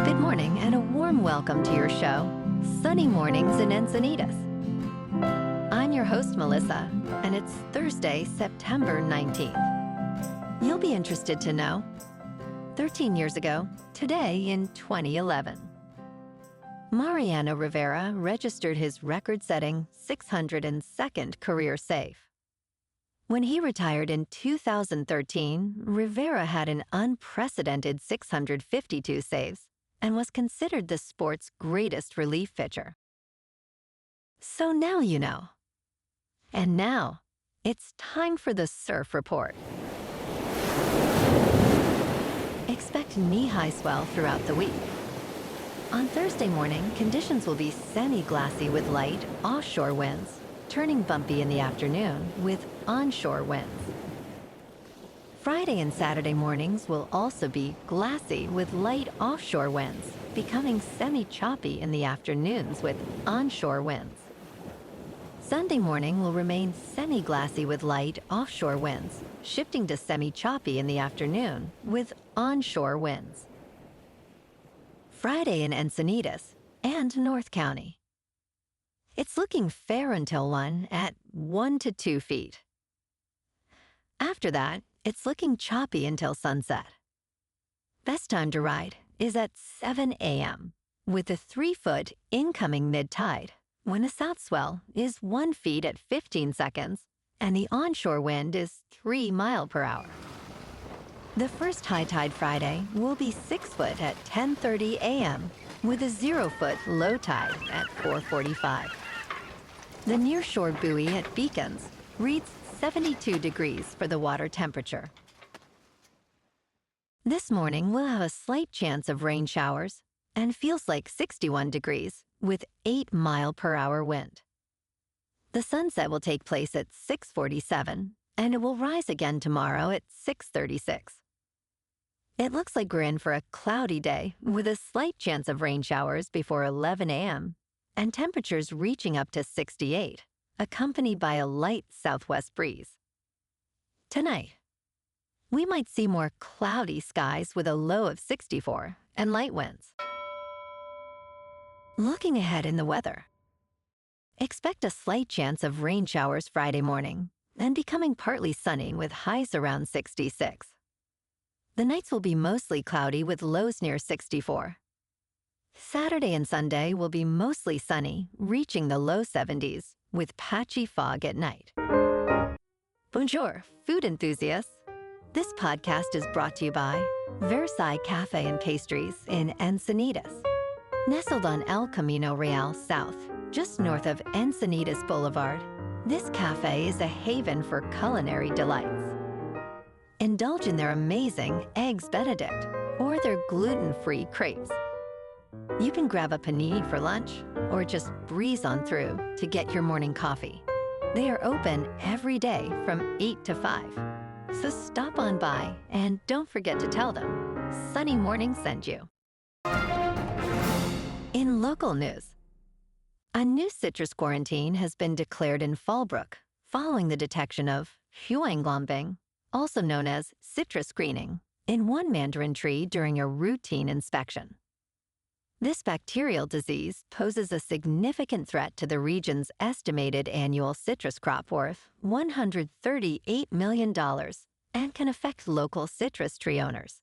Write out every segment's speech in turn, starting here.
Good morning and a warm welcome to your show, Sunny Mornings in Encinitas. I'm your host, Melissa, and it's Thursday, September 19th. You'll be interested to know, 13 years ago, today in 2011, Mariano Rivera registered his record-setting 602nd career save. When he retired in 2013, Rivera had an unprecedented 652 saves and was considered the sport's greatest relief pitcher. So now you know. And now, it's time for the Surf Report. Expect knee-high swell throughout the week. On Thursday morning, conditions will be semi-glassy with light offshore winds, turning bumpy in the afternoon with onshore winds. Friday and Saturday mornings will also be glassy with light offshore winds, becoming semi-choppy in the afternoons with onshore winds. Sunday morning will remain semi-glassy with light offshore winds, shifting to semi-choppy in the afternoon with onshore winds. Friday in Encinitas and North County. It's looking fair until 1 at 1 to 2 feet. After that, it's looking choppy until sunset. Best time to ride is at 7 a.m. with a 3-foot incoming mid-tide when a south swell is 1 foot at 15 seconds and the onshore wind is 3 miles per hour. The first high tide Friday will be 6 foot at 10:30 a.m. with a 0-foot low tide at 4:45. The nearshore buoy at Beacons reads 72 degrees for the water temperature. This morning we'll have a slight chance of rain showers and feels like 61 degrees with 8 mile per hour wind. The sunset will take place at 6:47 and it will rise again tomorrow at 6:36. It looks like we're in for a cloudy day with a slight chance of rain showers before 11 a.m. and temperatures reaching up to 68, accompanied by a light southwest breeze. Tonight, we might see more cloudy skies with a low of 64 and light winds. Looking ahead in the weather, expect a slight chance of rain showers Friday morning and becoming partly sunny with highs around 66. The nights will be mostly cloudy with lows near 64. Saturday and Sunday will be mostly sunny, reaching the low 70s with patchy fog at night. Bonjour, food enthusiasts. This podcast is brought to you by Versailles Cafe and Pastries in Encinitas. Nestled on El Camino Real South, just north of Encinitas Boulevard, this cafe is a haven for culinary delights. Indulge in their amazing Eggs Benedict or their gluten-free crepes. You can grab a panini for lunch or just breeze on through to get your morning coffee. They are open every day from 8 to 5. So stop on by and don't forget to tell them Sunny Morning sent you. In local news, a new citrus quarantine has been declared in Fallbrook following the detection of huanglongbing, also known as citrus greening, in one mandarin tree during a routine inspection. This bacterial disease poses a significant threat to the region's estimated annual citrus crop worth $138 million and can affect local citrus tree owners.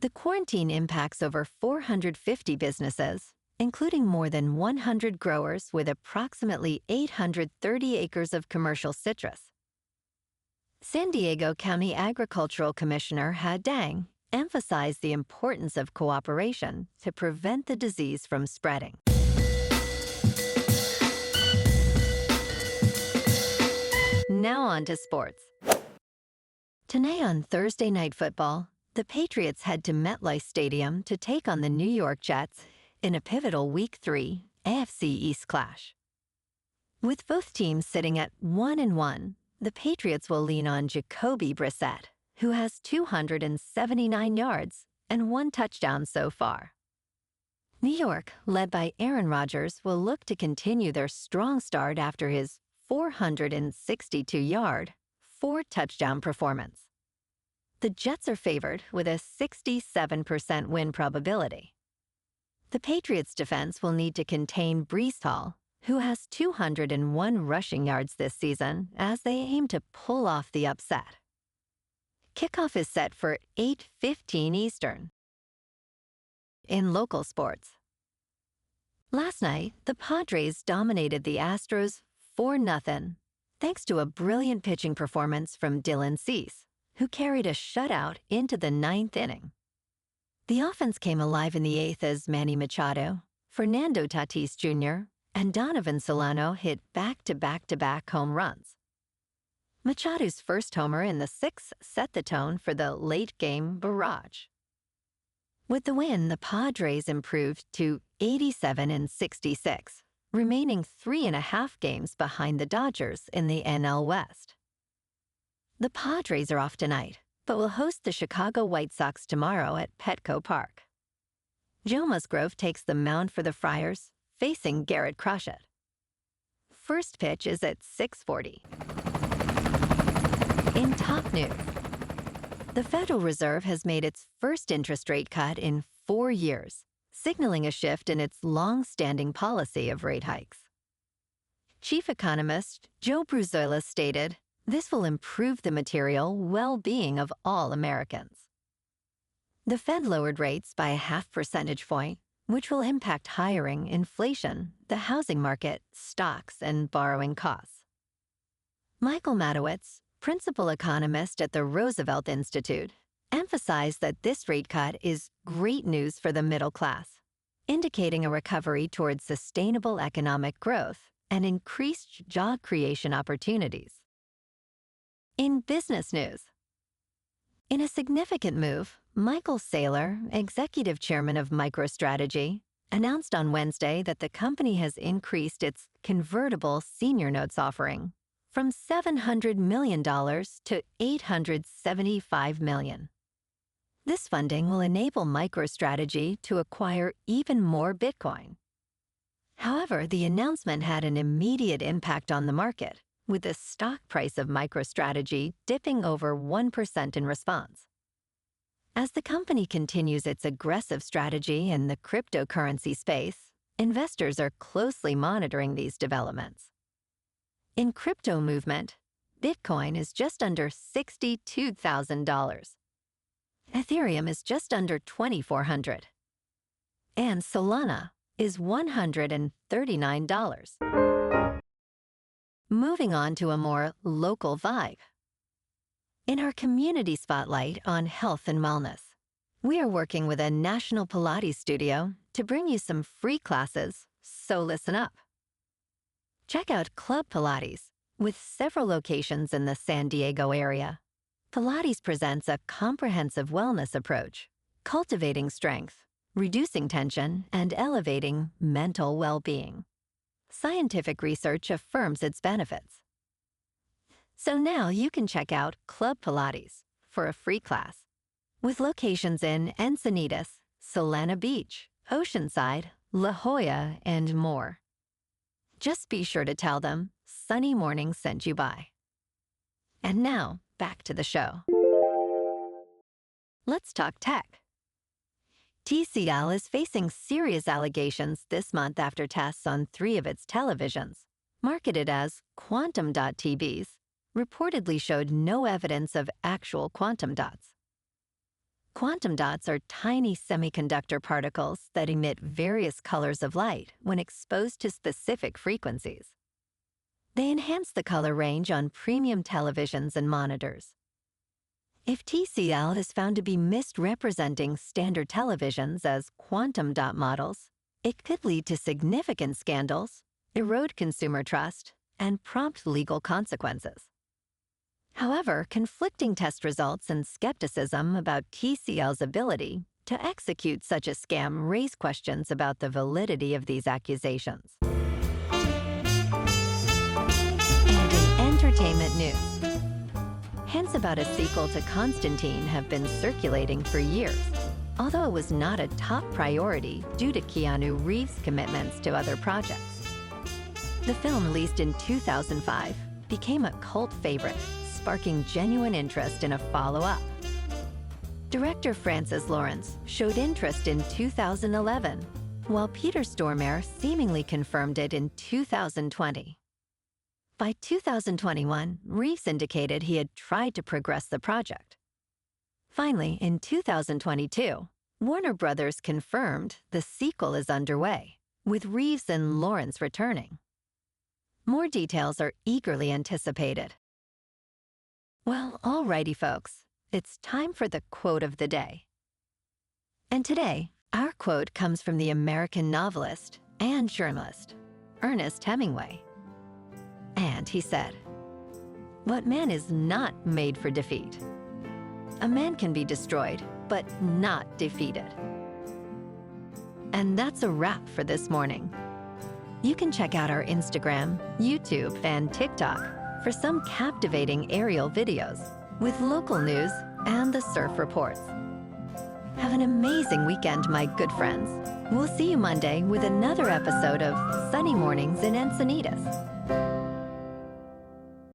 The quarantine impacts over 450 businesses, including more than 100 growers with approximately 830 acres of commercial citrus. San Diego County Agricultural Commissioner Had Dang emphasized the importance of cooperation to prevent the disease from spreading. Now on to sports. Tonight on Thursday Night Football, the Patriots head to MetLife Stadium to take on the New York Jets in a pivotal Week 3 AFC East clash. With both teams sitting at 1-1, the Patriots will lean on Jacoby Brissett, who has 279 yards and 1 touchdown so far. New York, led by Aaron Rodgers, will look to continue their strong start after his 462-yard, 4-touchdown performance. The Jets are favored with a 67% win probability. The Patriots' defense will need to contain Breece Hall, who has 201 rushing yards this season, as they aim to pull off the upset. Kickoff is set for 8:15 Eastern. In local sports, last night, the Padres dominated the Astros 4-0, thanks to a brilliant pitching performance from Dylan Cease, who carried a shutout into the ninth inning. The offense came alive in the eighth as Manny Machado, Fernando Tatis Jr., and Donovan Solano hit back-to-back-to-back home runs. Machado's first homer in the sixth set the tone for the late-game barrage. With the win, the Padres improved to 87-66, remaining 3.5 games behind the Dodgers in the NL West. The Padres are off tonight, but will host the Chicago White Sox tomorrow at Petco Park. Joe Musgrove takes the mound for the Friars, facing Garrett Crochet. First pitch is at 6:40. In top news, the Federal Reserve has made its first interest rate cut in 4 years, signaling a shift in its long-standing policy of rate hikes. Chief economist Joe Bruzola stated, "This will improve the material well-being of all Americans." The Fed lowered rates by 0.5 percentage point, which will impact hiring, inflation, the housing market, stocks, and borrowing costs. Michael Matowitz, principal economist at the Roosevelt Institute, emphasized that this rate cut is great news for the middle class, indicating a recovery towards sustainable economic growth and increased job creation opportunities. In business news, in a significant move, Michael Saylor, executive chairman of MicroStrategy, announced on Wednesday that the company has increased its convertible senior notes offering from $700 million to $875 million. This funding will enable MicroStrategy to acquire even more Bitcoin. However, the announcement had an immediate impact on the market, with the stock price of MicroStrategy dipping over 1% in response. As the company continues its aggressive strategy in the cryptocurrency space, investors are closely monitoring these developments. In crypto movement, Bitcoin is just under $62,000. Ethereum is just under $2,400. And Solana is $139. Moving on to a more local vibe. In our community spotlight on health and wellness, we are working with a national Pilates studio to bring you some free classes, so listen up. Check out Club Pilates, with several locations in the San Diego area. Pilates presents a comprehensive wellness approach, cultivating strength, reducing tension, and elevating mental well-being. Scientific research affirms its benefits. So now you can check out Club Pilates for a free class, with locations in Encinitas, Solana Beach, Oceanside, La Jolla, and more. Just be sure to tell them Sunny Morning sent you by. And now, back to the show. Let's talk tech. TCL is facing serious allegations this month after tests on 3 of its televisions, marketed as quantum dot TVs, reportedly showed no evidence of actual quantum dots. Quantum dots are tiny semiconductor particles that emit various colors of light when exposed to specific frequencies. They enhance the color range on premium televisions and monitors. If TCL is found to be misrepresenting standard televisions as quantum dot models, it could lead to significant scandals, erode consumer trust, and prompt legal consequences. However, conflicting test results and skepticism about TCL's ability to execute such a scam raise questions about the validity of these accusations. And in entertainment news, hints about a sequel to Constantine have been circulating for years, although it was not a top priority due to Keanu Reeves' commitments to other projects. The film, released in 2005, became a cult favorite, sparking genuine interest in a follow-up. Director Francis Lawrence showed interest in 2011, while Peter Stormare seemingly confirmed it in 2020. By 2021, Reeves indicated he had tried to progress the project. Finally, in 2022, Warner Brothers confirmed the sequel is underway, with Reeves and Lawrence returning. More details are eagerly anticipated. Well, alrighty, folks. It's time for the quote of the day. And today, our quote comes from the American novelist and journalist, Ernest Hemingway. And he said, "What man is not made for defeat? A man can be destroyed, but not defeated." And that's a wrap for this morning. You can check out our Instagram, YouTube, and TikTok for some captivating aerial videos with local news and the surf reports. Have an amazing weekend, my good friends. We'll see you Monday with another episode of Sunny Mornings in Encinitas.